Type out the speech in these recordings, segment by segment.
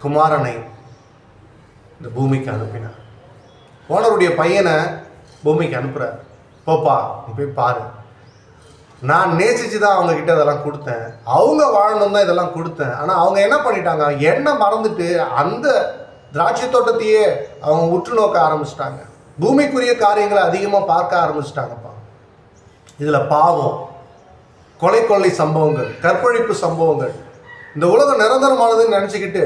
குமாரனை இந்த பூமிக்கு அனுப்பினார். ஓனருடைய பையனை பூமிக்கு அனுப்புகிறார். போப்பா நீ போய் பாரு, நான் நேசிச்சு தான் அவங்க கிட்ட இதெல்லாம் கொடுத்தேன், அவங்க வாழணும் தான் இதெல்லாம் கொடுத்தேன். ஆனால் அவங்க என்ன பண்ணிட்டாங்க, என்ன மறந்துட்டு அந்த திராட்சை தோட்டத்தையே அவங்க உற்று நோக்க ஆரம்பிச்சிட்டாங்க. பூமிக்குரிய காரியங்களை அதிகமாக பார்க்க ஆரம்பிச்சிட்டாங்கப்பா. இதில் பாவம், கொலை சம்பவங்கள், கற்பழிப்பு சம்பவங்கள், இந்த உலகம் நிரந்தரமானதுன்னு நினச்சிக்கிட்டு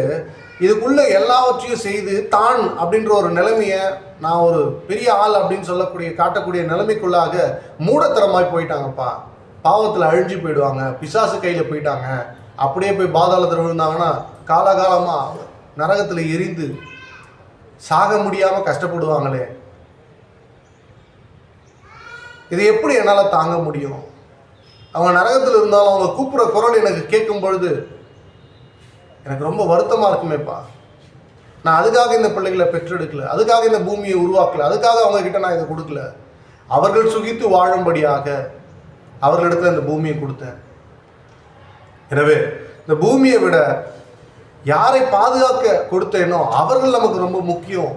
இதுக்குள்ளே எல்லாவற்றையும் செய்து தான் அப்படின்ற ஒரு நிலைமையை, நான் ஒரு பெரிய ஆள் அப்படின்னு சொல்லக்கூடிய காட்டக்கூடிய நிலைமைக்குள்ளாக மூடத்தரமாய் போயிட்டாங்கப்பா. பாவத்தில் அழிஞ்சு போயிடுவாங்க, பிசாசு கையில் போயிட்டாங்க. அப்படியே போய் பாதாளத்தில் விழுந்தாங்கன்னா காலகாலமாக நரகத்தில் எரிந்து சாக முடியாமல் கஷ்டப்படுவாங்களே. இது எப்படி என்னால் தாங்க முடியும்? அவங்க நரகத்தில் இருந்தாலும் அவங்க கூப்பிட்ற குரல் எனக்கு கேட்கும் பொழுது எனக்கு ரொம்ப வருத்தமாக இருக்குமேப்பா. நான் அதுக்காக இந்த பிள்ளைகளை பெற்றெடுக்கல, அதுக்காக இந்த பூமியை உருவாக்கல, அதுக்காக அவங்க கிட்ட நான் இதை கொடுக்கல. அவர்கள் சுகித்து வாழும்படியாக அவர்களிடத்துல இந்த பூமியை கொடுத்தேன். எனவே இந்த பூமியை விட யாரை பாதுகாக்க கொடுத்தேனோ அவர்கள் நமக்கு ரொம்ப முக்கியம்.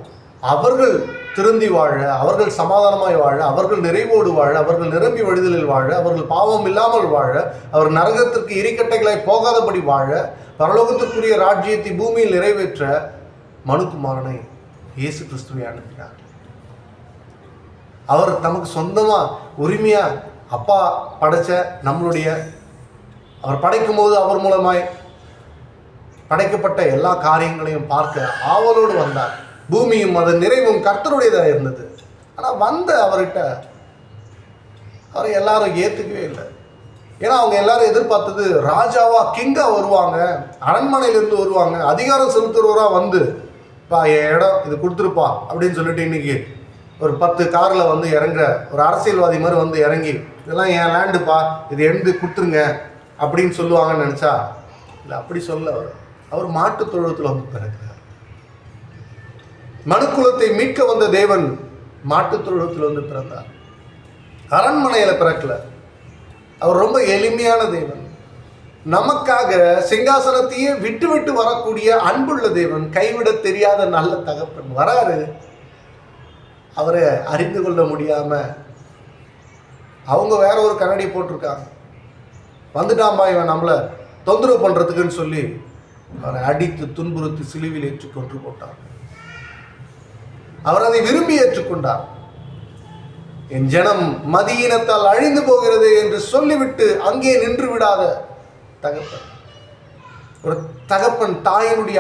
அவர்கள் திருந்தி வாழ, அவர்கள் சமாதானமாய் வாழ, அவர்கள் நிறைவோடு வாழ, அவர்கள் நிரம்பி வழிதலில் வாழ, அவர்கள் பாவம் இல்லாமல் வாழ, அவர் நரகத்திற்கு எரிக்கட்டைகளாய் போகாதபடி வாழ, பரலோகத்திற்குரிய ராஜ்யத்தை பூமியில் நிறைவேற்ற மனுக்குமாரனை இயேசு கிறிஸ்துவை அனுப்பினார். அவர் தமக்கு சொந்தமா உரிமையா அப்பா படைச்ச நம்மளுடைய, அவர் படைக்கும் போது அவர் மூலமாய் படைக்கப்பட்ட எல்லா காரியங்களையும் பார்க்க ஆவலோடு வந்தார். பூமியும் அதன் நிறைவும் கர்த்தருடையதாக இருந்தது. ஆனால் வந்த அவர்கிட்ட அவரை எல்லாரும் ஏற்றுக்கவே இல்லை. ஏன்னா அவங்க எல்லாரும் எதிர்பார்த்தது ராஜாவா கிங்கா வருவாங்க, அரண்மனையிலேருந்து வருவாங்க, அதிகாரம் செலுத்துறவராக வந்து பா என் இடம் இது கொடுத்துருப்பா அப்படின்னு சொல்லிட்டு இன்னைக்கு ஒரு 10 காரில் வந்து இறங்குற ஒரு அரசியல்வாதி மாதிரி வந்து இறங்கி இதெல்லாம் என் லேண்டுப்பா இது எழுந்து கொடுத்துருங்க அப்படின்னு சொல்லுவாங்கன்னு நினச்சா இல்லை. அப்படி சொல்ல அவர் மாட்டு தொழுவத்தில் வந்து பிறக்கிறார். மனுக்குலத்தை மீட்க வந்த தேவன் மாட்டு தொழுவத்தில் வந்து பிறந்தார். அரண்மனையில் பிறக்கல. அவர் ரொம்ப எளிமையான தேவன். நமக்காக சிங்காசனத்தையே விட்டு விட்டு வரக்கூடிய அன்புள்ள தேவன், கைவிட தெரியாத நல்ல தகப்பன் வராரு. அவரை அறிந்து கொள்ள முடியாம அவங்க வேற ஒரு கண்ணாடி போட்டிருக்காங்க. வந்துட்டாம்பா இவன் நம்மளை தொந்தரவு பண்றதுக்குன்னு சொல்லி அவரை அடித்து துன்புறுத்தி சிலுவையில் ஏற்றி கொன்று போட்டார். அவர் அதை விரும்பி ஏற்றுக்கொண்டார். என் ஜனம் மதியினத்தால் அழிந்து போகிறது என்று சொல்லிவிட்டு அங்கே நின்று விடாத தகப்பன். ஒரு தகப்பன் தாயினுடைய